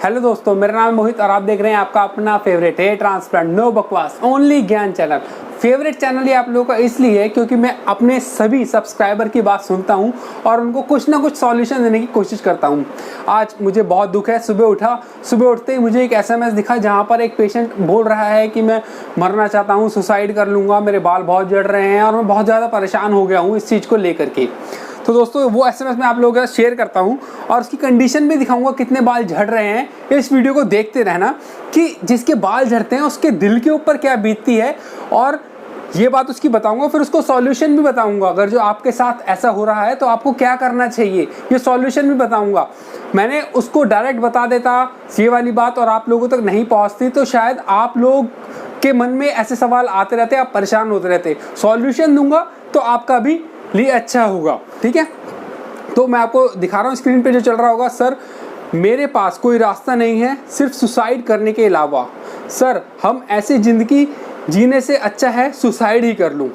Hello दोस्तों, मेरा नाम है मोहित और आप देख रहे हैं आपका अपना फेवरेट हेयर ट्रांसप्लांट नो बकवास ओनली ज्ञान चैनल। फेवरेट चैनल ये आप लोगों का इसलिए है क्योंकि मैं अपने सभी सब्सक्राइबर की बात सुनता हूं और उनको कुछ ना कुछ सॉल्यूशन देने की कोशिश करता हूं। आज मुझे बहुत दुख है, सुबह उठते ही मुझे एक एसएमएस दिखा जहां पर एक पेशेंट बोल रहा है कि मैं मरना चाहता हूं, सुसाइड कर लूँगा, मेरे बाल बहुत झड़ रहे हैं और मैं बहुत ज़्यादा परेशान हो गया हूँ इस चीज़ को लेकर के। तो दोस्तों वो एसएमएस मैं आप लोगों के साथ शेयर करता हूं और उसकी कंडीशन भी दिखाऊंगा कितने बाल झड़ रहे हैं। इस वीडियो को देखते रहना कि जिसके बाल झड़ते हैं उसके दिल के ऊपर क्या बीतती है और ये बात उसकी बताऊंगा, फिर उसको सॉल्यूशन भी बताऊंगा। अगर जो आपके साथ ऐसा हो रहा है तो आपको क्या करना चाहिए ये सॉल्यूशन भी बताऊंगा। मैंने उसको डायरेक्ट बता देता ये वाली बात और आप लोगों तक नहीं पहुंचती तो शायद आप लोग के मन में ऐसे सवाल आते रहते, आप परेशान होते रहते। सॉल्यूशन दूंगा तो आपका भी लिए अच्छा होगा, ठीक है। तो मैं आपको दिखा रहा हूँ स्क्रीन पे जो चल रहा होगा। सर मेरे पास कोई रास्ता नहीं है सिर्फ सुसाइड करने के अलावा। सर हम ऐसी ज़िंदगी जीने से अच्छा है सुसाइड ही कर लूँ।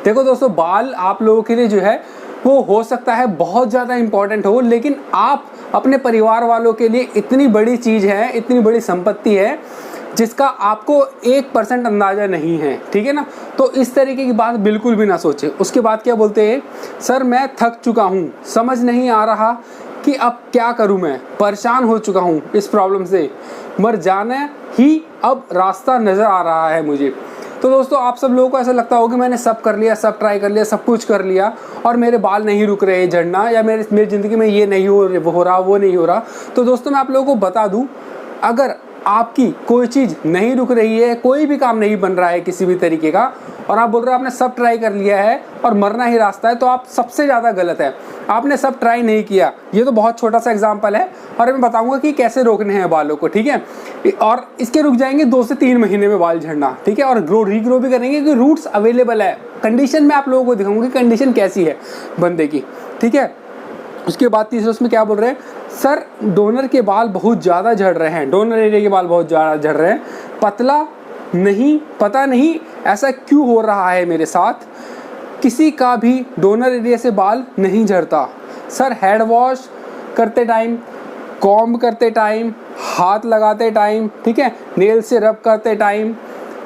देखो दोस्तों, बाल आप लोगों के लिए जो है वो हो सकता है बहुत ज़्यादा इम्पॉर्टेंट हो, लेकिन आप अपने परिवार वालों के लिए इतनी बड़ी चीज़ है, इतनी बड़ी संपत्ति है जिसका आपको 1% अंदाज़ा नहीं है, ठीक है ना। तो इस तरीके की बात बिल्कुल भी ना सोचे। उसके बाद क्या बोलते हैं, सर मैं थक चुका हूँ, समझ नहीं आ रहा कि अब क्या करूँ, मैं परेशान हो चुका हूँ इस प्रॉब्लम से, मर जाना ही अब रास्ता नज़र आ रहा है मुझे। तो दोस्तों आप सब लोगों को ऐसा लगता होगा कि मैंने सब कर लिया, सब ट्राई कर लिया, सब कुछ कर लिया और मेरे बाल नहीं रुक रहे झड़ना, या मेरी ज़िंदगी में ये नहीं हो रहा, वो नहीं हो रहा। तो दोस्तों मैं आप लोगों को बता दूँ, अगर आपकी कोई चीज़ नहीं रुक रही है, कोई भी काम नहीं बन रहा है किसी भी तरीके का, और आप बोल रहे हो आपने सब ट्राई कर लिया है और मरना ही रास्ता है, तो आप सबसे ज़्यादा गलत है। आपने सब ट्राई नहीं किया। ये तो बहुत छोटा सा एग्जांपल है और मैं बताऊंगा कि कैसे रोकने हैं बालों को, ठीक है। और इसके रुक जाएंगे 2 से 3 महीने में बाल झड़ना, ठीक है। और रीग्रो भी करेंगे क्योंकि रूट्स अवेलेबल है। कंडीशन में आप लोगों को दिखाऊंगा कि कंडीशन कैसी है बंदे की, ठीक है। उसके बाद तीसरे उसमें क्या बोल रहे हैं, सर डोनर के बाल बहुत ज़्यादा झड़ रहे हैं, डोनर एरिया के बाल बहुत ज़्यादा झड़ रहे हैं, पता नहीं ऐसा क्यों हो रहा है मेरे साथ, किसी का भी डोनर एरिया से बाल नहीं झड़ता। सर हेड वॉश करते टाइम, कॉम्ब करते टाइम, हाथ लगाते टाइम, ठीक है, नेल से रब करते टाइम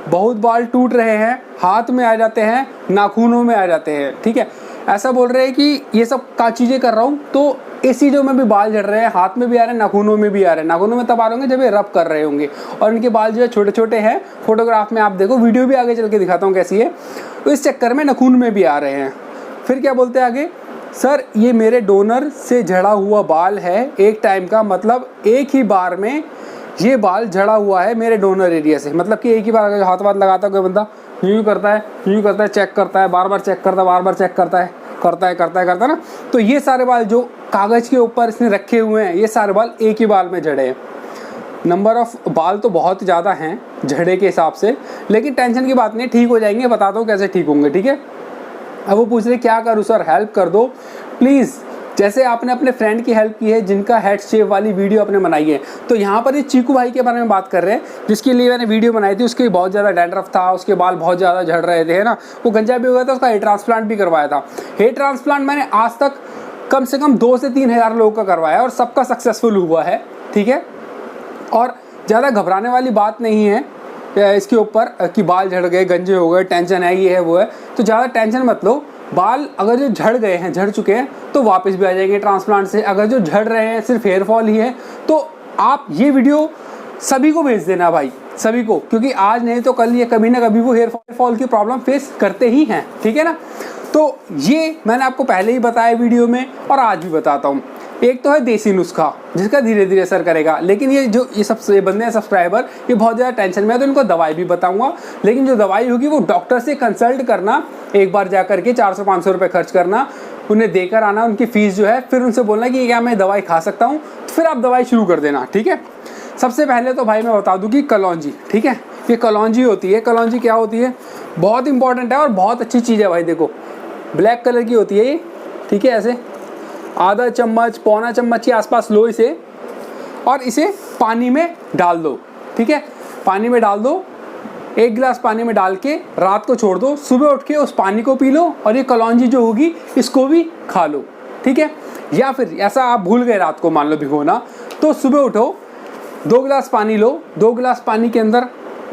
बहुत बाल टूट रहे हैं, हाथ में आ जाते हैं, नाखूनों में आ जाते हैं, ठीक है। ऐसा बोल रहे हैं कि ये सब का चीज़ें कर रहा हूँ तो इस चीज़ों में भी बाल झड़ रहे हैं, हाथ में भी आ रहे हैं, नाखूनों में भी आ रहे हैं। नाखूनों में तब आ रहे होंगे जब ये रब कर रहे होंगे और इनके बाल जो है छोटे छोटे हैं। फोटोग्राफ में आप देखो, वीडियो भी आगे चल के दिखाता हूँ कैसी है। तो इस चक्कर में नाखून में भी आ रहे हैं। फिर क्या बोलते हैं आगे, सर ये मेरे डोनर से झड़ा हुआ बाल है एक टाइम का, मतलब एक ही बार में ये बाल झड़ा हुआ है मेरे डोनर एरिया से। मतलब कि एक ही बार हाथ लगाता है कोई बंदा, यूँ करता है, चेक करता है, बार बार चेक करता है, बार बार चेक करता है ना। तो ये सारे बाल जो कागज़ के ऊपर इसने रखे हुए हैं, ये सारे बाल एक ही बाल में झड़े हैं। नंबर ऑफ बाल तो बहुत ज़्यादा हैं झड़े के हिसाब से, लेकिन टेंशन की बात नहीं, ठीक हो जाएंगे। बताता हूँ कैसे ठीक होंगे, ठीक है। अब वो पूछ रहे क्या करूँ सर, हेल्प कर दो प्लीज़। जैसे आपने अपने फ्रेंड की हेल्प की है जिनका हेड शेप वाली वीडियो आपने बनाई है, तो यहाँ पर ये चीकू भाई के बारे में बात कर रहे हैं जिसके लिए मैंने वीडियो बनाई थी। उसके बहुत ज़्यादा डैंड्रफ था, उसके बाल बहुत ज़्यादा झड़ रहे थे, है ना। वो गंजा भी हो गया था, उसका हेयर ट्रांसप्लांट भी करवाया था। हेयर ट्रांसप्लांट मैंने आज तक कम से कम 2 से 3 हज़ार लोगों का करवाया और सबका सक्सेसफुल हुआ है, ठीक है। और ज़्यादा घबराने वाली बात नहीं है इसके ऊपर कि बाल झड़ गए, गंजे हो गए, टेंशन है, ये है वो है, तो ज़्यादा टेंशन मत लो। बाल अगर जो झड़ गए हैं, झड़ चुके हैं, तो वापस भी आ जाएंगे ट्रांसप्लांट से। अगर जो झड़ रहे हैं सिर्फ हेयर फॉल ही है, तो आप ये वीडियो सभी को भेज देना भाई, सभी को, क्योंकि आज नहीं तो कल ये कभी ना कभी वो हेयर फॉल की प्रॉब्लम फेस करते ही हैं, ठीक है ना। तो ये मैंने आपको पहले ही बताया वीडियो में और आज भी बताता हूँ। एक तो है देसी नुस्खा जिसका धीरे धीरे असर करेगा, लेकिन ये बंदे हैं सब्सक्राइबर, ये बहुत ज़्यादा टेंशन में है तो इनको दवाई भी बताऊंगा। लेकिन जो दवाई होगी वो डॉक्टर से कंसल्ट करना, एक बार जा करके 400-500 रुपये खर्च करना, उन्हें देकर आना, उनकी फ़ीस जो है, फिर उनसे बोलना कि क्या मैं दवाई खा सकता हूँ, फिर आप दवाई शुरू कर देना, ठीक है। सबसे पहले तो भाई मैं बता दूँ कि कलौंजी, ठीक है, ये कलौंजी होती है। कलौंजी क्या होती है, बहुत इंपॉर्टेंट है और बहुत अच्छी चीज़ है भाई। देखो ब्लैक कलर की होती है ये, ठीक है। ऐसे आधा चम्मच, पौना चम्मच के आसपास लो इसे और इसे पानी में डाल दो, ठीक है। पानी में डाल दो, 1 गिलास पानी में डाल के रात को छोड़ दो, सुबह उठ के उस पानी को पी लो और ये कलौंजी जो होगी इसको भी खा लो, ठीक है। या फिर ऐसा आप भूल गए रात को मान लो भिगोना, तो सुबह उठो 2 गिलास पानी लो, 2 गिलास पानी के अंदर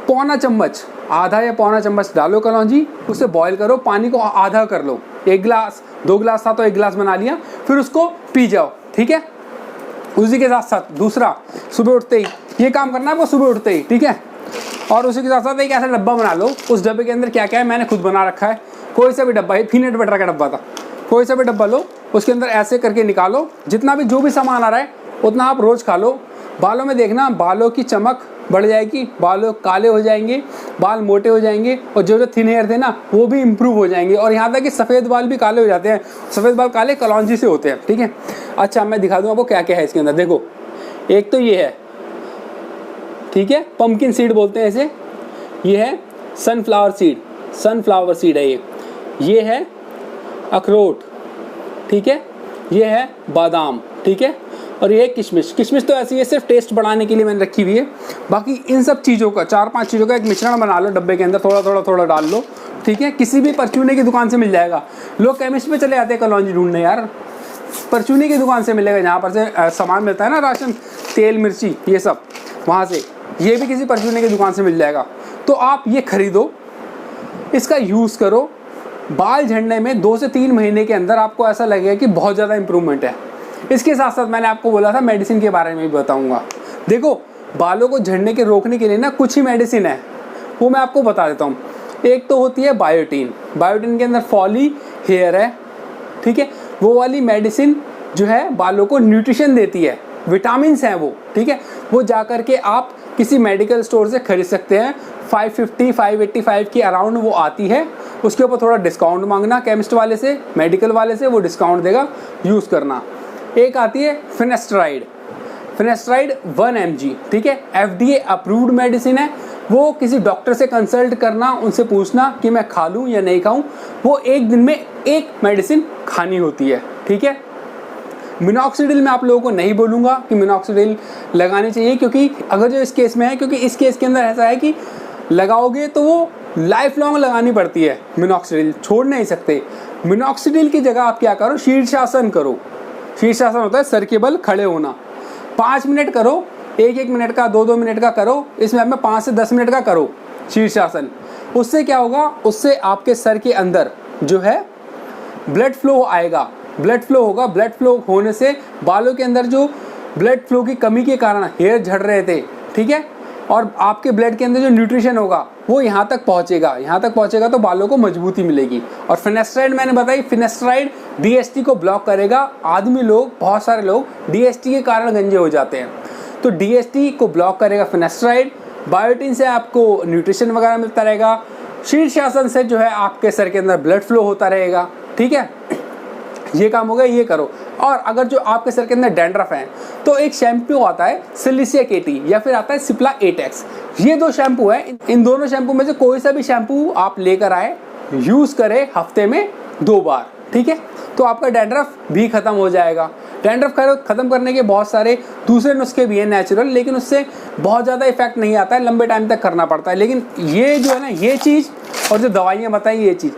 पौना चम्मच, आधा या पौना चम्मच डालो कलौंजी, उसे बॉईल करो, पानी को आधा कर लो। 1 गिलास, 2 गिलास था तो 1 गिलास बना लिया, फिर उसको पी जाओ, ठीक है। उसी के साथ साथ दूसरा, सुबह उठते ही ये काम करना है आपको, सुबह उठते ही, ठीक है। और उसी के साथ साथ एक ऐसा डब्बा बना लो, उस डब्बे के अंदर क्या क्या है मैंने खुद बना रखा है, कोई सा भी डब्बा है, पीनट बटर का डब्बा था, कोई सा भी डब्बा लो, उसके अंदर ऐसे करके निकालो, जितना भी जो भी सामान आ रहा है उतना आप रोज़ खा लो। बालों में देखना, बालों की चमक बढ़ जाएगी, बालों काले हो जाएंगे, बाल मोटे हो जाएंगे, और जो थिन हेयर थे ना वो भी इम्प्रूव हो जाएंगे, और यहाँ तक कि सफ़ेद बाल भी काले हो जाते हैं। सफ़ेद बाल काले कलौंजी से होते हैं, ठीक है। अच्छा, मैं दिखा दूँ आपको क्या क्या है इसके अंदर। देखो, एक तो ये है, ठीक है, पम्पकिन सीड बोलते हैं इसे, ये है सनफ्लावर सीड, सनफ्लावर सीड है ये है अखरोट, ठीक है, ये है बादाम, ठीक है, और ये है किशमिश। किशमिश तो ऐसी है सिर्फ टेस्ट बढ़ाने के लिए मैंने रखी हुई है। बाकी इन सब चीज़ों का, 4-5 चीज़ों का एक मिश्रण बना लो डब्बे के अंदर, थोड़ा डाल लो, ठीक है। किसी भी परचूने की दुकान से मिल जाएगा। लोग केमिस्ट में चले आते हैं कलौंजी ढूंढने, यार परचूने की दुकान से मिलेगा, जहाँ पर से सामान मिलता है ना, राशन, तेल, मिर्ची, ये सब, वहाँ से। ये भी किसी परचूने की दुकान से मिल जाएगा। तो आप ये खरीदो, इसका यूज़ करो, बाल झड़ने में 2 से 3 महीने के अंदर आपको ऐसा लगेगा कि बहुत ज़्यादा इंप्रूवमेंट है। इसके साथ साथ मैंने आपको बोला था मेडिसिन के बारे में भी बताऊंगा। देखो, बालों को झड़ने के रोकने के लिए ना कुछ ही मेडिसिन है, वो मैं आपको बता देता हूँ। एक तो होती है बायोटीन, बायोटीन के अंदर फॉली हेयर है, ठीक है। वो वाली मेडिसिन जो है बालों को न्यूट्रिशन देती है, विटामिन्स हैं वो, ठीक है। वो जा कर के आप किसी मेडिकल स्टोर से खरीद सकते हैं, 550-585 के अराउंड वो आती है। उसके ऊपर थोड़ा डिस्काउंट मांगना केमिस्ट वाले से, मेडिकल वाले से, वो डिस्काउंट देगा, यूज़ करना। एक आती है फिनेस्ट्राइड, फिनेस्ट्राइड 1 mg, ठीक है, FDA अप्रूव्ड मेडिसिन है। वो किसी डॉक्टर से कंसल्ट करना, उनसे पूछना कि मैं खा लूँ या नहीं खाऊँ। वो एक दिन में एक मेडिसिन खानी होती है, ठीक है। मिनॉक्सिडिल मैं आप लोगों को नहीं बोलूँगा कि मिनॉक्सिडिल लगानी चाहिए, क्योंकि अगर जो इस केस में है, क्योंकि इस केस के अंदर ऐसा है कि लगाओगे तो वो लाइफ लॉन्ग लगानी पड़ती है। मिनॉक्सिडिल छोड़ नहीं सकते। मिनॉक्सिडिल की जगह आप क्या करो, शीर्षासन करो। शीर्षासन होता है सर के बल खड़े होना, 5 मिनट करो, 1-1 मिनट का, 2-2 मिनट का करो, इसमें आप 5 से 10 मिनट का करो शीर्षासन। उससे क्या होगा, उससे आपके सर के अंदर जो है ब्लड फ्लो आएगा, ब्लड फ्लो होगा। ब्लड फ्लो होने से बालों के अंदर जो ब्लड फ्लो की कमी के कारण हेयर झड़ रहे थे, ठीक है, और आपके ब्लड के अंदर जो न्यूट्रिशन होगा वो यहाँ तक पहुँचेगा, यहाँ तक पहुँचेगा तो बालों को मजबूती मिलेगी। और फिनेस्ट्राइड मैंने बताई, फिनेस्ट्राइड DST को ब्लॉक करेगा। आदमी लोग, बहुत सारे लोग DST के कारण गंजे हो जाते हैं, तो DST को ब्लॉक करेगा फिनेस्ट्राइड। बायोटीन से आपको न्यूट्रिशन वगैरह मिलता रहेगा। शीर्षासन से जो है आपके सर के अंदर ब्लड फ्लो होता रहेगा, ठीक है। ये काम हो गया, ये करो। और अगर जो आपके सर के अंदर डैंड्रफ है तो एक शैम्पू आता है सिलिसिया केटी, या फिर आता है सिप्ला 8X। ये 2 शैम्पू है, इन दोनों शैम्पू में से कोई सा भी शैम्पू आप लेकर आए, यूज़ करें हफ्ते में 2 बार, ठीक है, तो आपका डैंड्रफ भी खत्म हो जाएगा। डैंड्रफ खत्म करने के बहुत सारे दूसरे नुस्खे भी हैं नेचुरल, लेकिन उससे बहुत ज़्यादा इफेक्ट नहीं आता है, लंबे टाइम तक करना पड़ता है। लेकिन ये जो है ना, ये चीज़ और जो दवाइयाँ बताई, ये चीज़,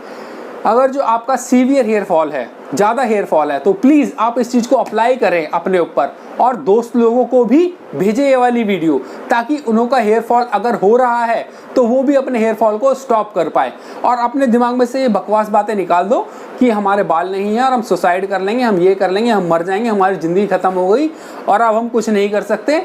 अगर जो आपका सीवियर हेयर फॉल है, ज़्यादा हेयर फॉल है, तो प्लीज़ आप इस चीज़ को अप्लाई करें अपने ऊपर, और दोस्त लोगों को भी भेजें ये वाली वीडियो, ताकि उनका हेयर फॉल अगर हो रहा है तो वो भी अपने हेयर फॉल को स्टॉप कर पाए। और अपने दिमाग में से ये बकवास बातें निकाल दो कि हमारे बाल नहीं हैं और हम सुसाइड कर लेंगे, हम ये कर लेंगे, हम मर जाएंगे, हमारी ज़िंदगी ख़त्म हो गई और अब हम कुछ नहीं कर सकते।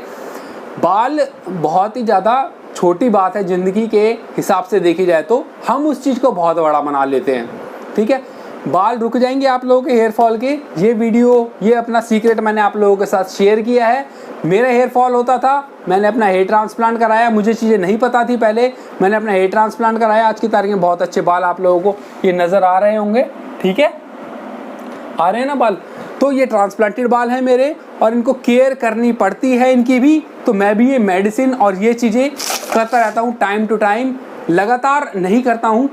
बाल बहुत ही ज़्यादा छोटी बात है ज़िंदगी के हिसाब से देखी जाए तो, हम उस चीज़ को बहुत बड़ा बना लेते हैं, ठीक है। बाल रुक जाएंगे आप लोगों के हेयर फॉल के। ये वीडियो, ये अपना सीक्रेट मैंने आप लोगों के साथ शेयर किया है। मेरा हेयर फॉल होता था, मैंने अपना हेयर ट्रांसप्लांट कराया, मुझे चीज़ें नहीं पता थी पहले, मैंने अपना हेयर ट्रांसप्लांट कराया। आज की तारीख में बहुत अच्छे बाल आप लोगों को ये नज़र आ रहे होंगे, ठीक है, आ रहे हैं ना बाल। तो ये ट्रांसप्लांटेड बाल हैं मेरे, और इनको केयर करनी पड़ती है इनकी भी। तो मैं भी ये मेडिसिन और ये चीज़ें करता रहता हूँ टाइम टू टाइम, लगातार नहीं करता हूँ,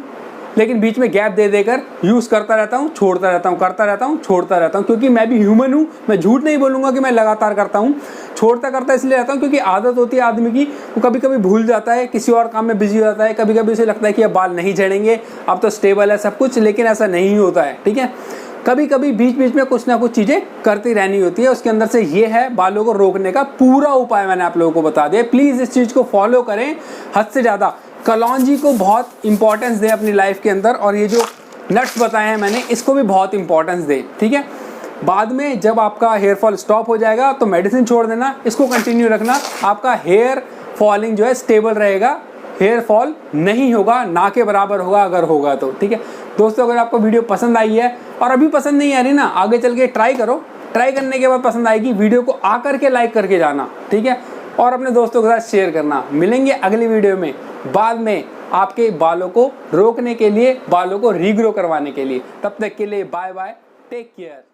लेकिन बीच में गैप दे देकर यूज़ करता रहता हूँ, छोड़ता रहता हूँ, करता रहता हूँ, छोड़ता रहता हूँ, क्योंकि मैं भी ह्यूमन हूँ। मैं झूठ नहीं बोलूँगा कि मैं लगातार करता हूँ, छोड़ता करता इसलिए रहता हूँ क्योंकि आदत होती है आदमी की, वो कभी कभी भूल जाता है, किसी और काम में बिजी हो जाता है, कभी कभी उसे लगता है कि अब बाल नहीं झड़ेंगे, अब तो स्टेबल है सब कुछ, लेकिन ऐसा नहीं होता है, ठीक है। कभी कभी बीच बीच में कुछ ना कुछ चीज़ें करती रहनी होती है। उसके अंदर से ये है बालों को रोकने का पूरा उपाय मैंने आप लोगों को बता दिया। प्लीज़ इस चीज़ को फॉलो करें हद से ज़्यादा। कलौंजी को बहुत इंपॉर्टेंस दें अपनी लाइफ के अंदर, और ये जो नट्स बताए हैं मैंने इसको भी बहुत इंपॉर्टेंस दें, ठीक है। बाद में जब आपका हेयर फॉल स्टॉप हो जाएगा तो मेडिसिन छोड़ देना, इसको कंटिन्यू रखना, आपका हेयर फॉलिंग जो है स्टेबल रहेगा, हेयर फॉल नहीं होगा, ना के बराबर होगा अगर होगा तो, ठीक है। दोस्तों अगर आपको वीडियो पसंद आई है और अभी पसंद नहीं आ रही ना, आगे चल के ट्राई करो, ट्राई करने के बाद पसंद आएगी वीडियो को आकर के लाइक करके जाना, ठीक है, और अपने दोस्तों के साथ शेयर करना। मिलेंगे अगली वीडियो में बाद में आपके बालों को रोकने के लिए, बालों को रीग्रो करवाने के लिए। तब तक के लिए बाय बाय, टेक केयर।